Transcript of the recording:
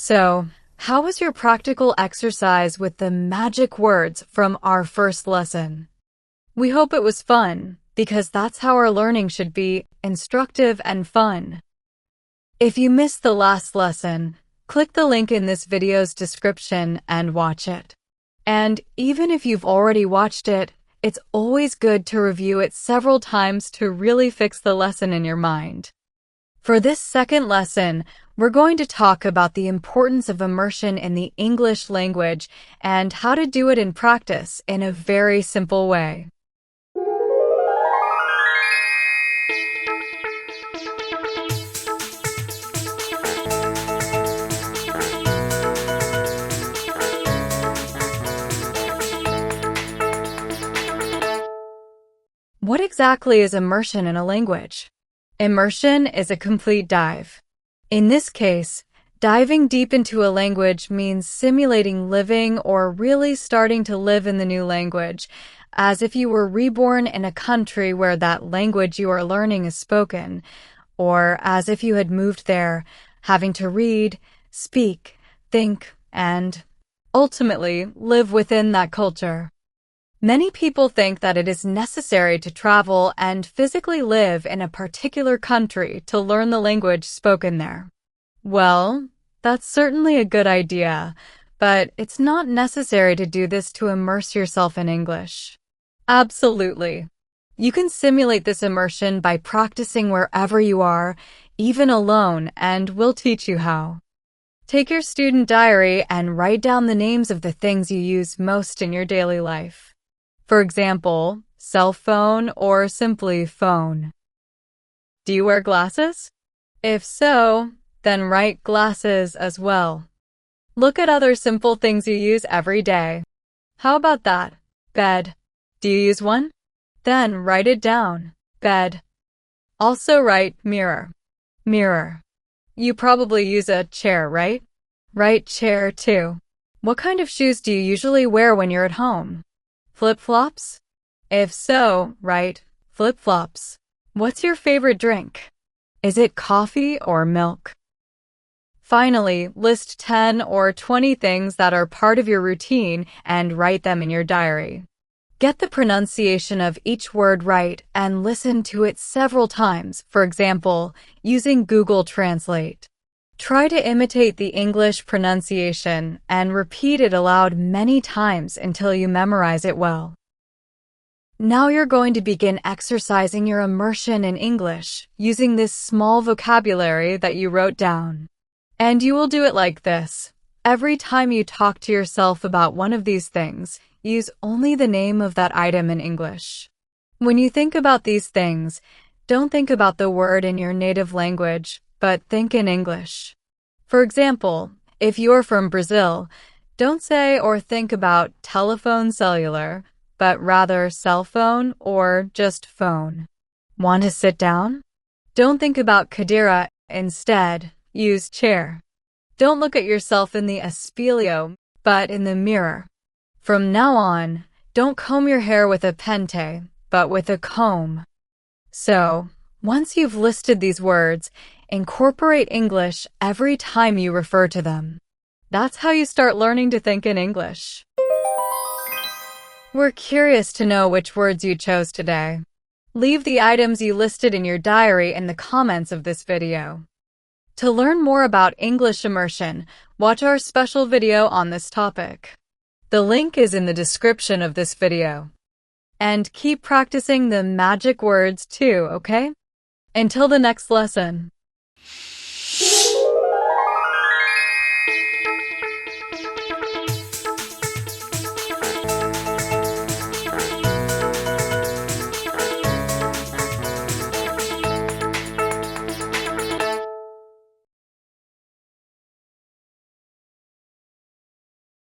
So, how was your practical exercise with the magic words from our first lesson? We hope it was fun, because that's how our learning should be, instructive and fun. If you missed the last lesson, click the link in this video's description and watch it. And even if you've already watched it, it's always good to review it several times to really fix the lesson in your mind. For this second lesson, we're going to talk about the importance of immersion in the English language and how to do it in practice in a very simple way. What exactly is immersion in a language? Immersion is a complete dive. In this case, diving deep into a language means simulating living or really starting to live in the new language, as if you were reborn in a country where that language you are learning is spoken, or as if you had moved there, having to read, speak, think, and ultimately live within that culture. Many people think that it is necessary to travel and physically live in a particular country to learn the language spoken there. Well, that's certainly a good idea, but it's not necessary to do this to immerse yourself in English. Absolutely. You can simulate this immersion by practicing wherever you are, even alone, and we'll teach you how. Take your student diary and write down the names of the things you use most in your daily life. For example, cell phone or simply phone. Do you wear glasses? If so, then write glasses as well. Look at other simple things you use every day. How about that? Bed. Do you use one? Then write it down. Bed. Also write mirror. Mirror. You probably use a chair, right? Write chair too. What kind of shoes do you usually wear when you're at home? Flip-flops? If so, write flip-flops. What's your favorite drink? Is it coffee or milk? Finally, list 10 or 20 things that are part of your routine and write them in your diary. Get the pronunciation of each word right and listen to it several times, for example, using Google Translate. Try to imitate the English pronunciation and repeat it aloud many times until you memorize it well. Now you're going to begin exercising your immersion in English using this small vocabulary that you wrote down. And you will do it like this. Every time you talk to yourself about one of these things, use only the name of that item in English. When you think about these things, don't think about the word in your native language, but think in English. For example, if you're from Brazil, don't say or think about telephone cellular, but rather cell phone or just phone. Want to sit down? Don't think about cadeira, instead, use chair. Don't look at yourself in the espelho, but in the mirror. From now on, don't comb your hair with a pente, but with a comb. So, once you've listed these words, incorporate English every time you refer to them. That's how you start learning to think in English. We're curious to know which words you chose today. Leave the items you listed in your diary in the comments of this video. To learn more about English immersion, watch our special video on this topic. The link is in the description of this video. And keep practicing the magic words too, okay? Until the next lesson.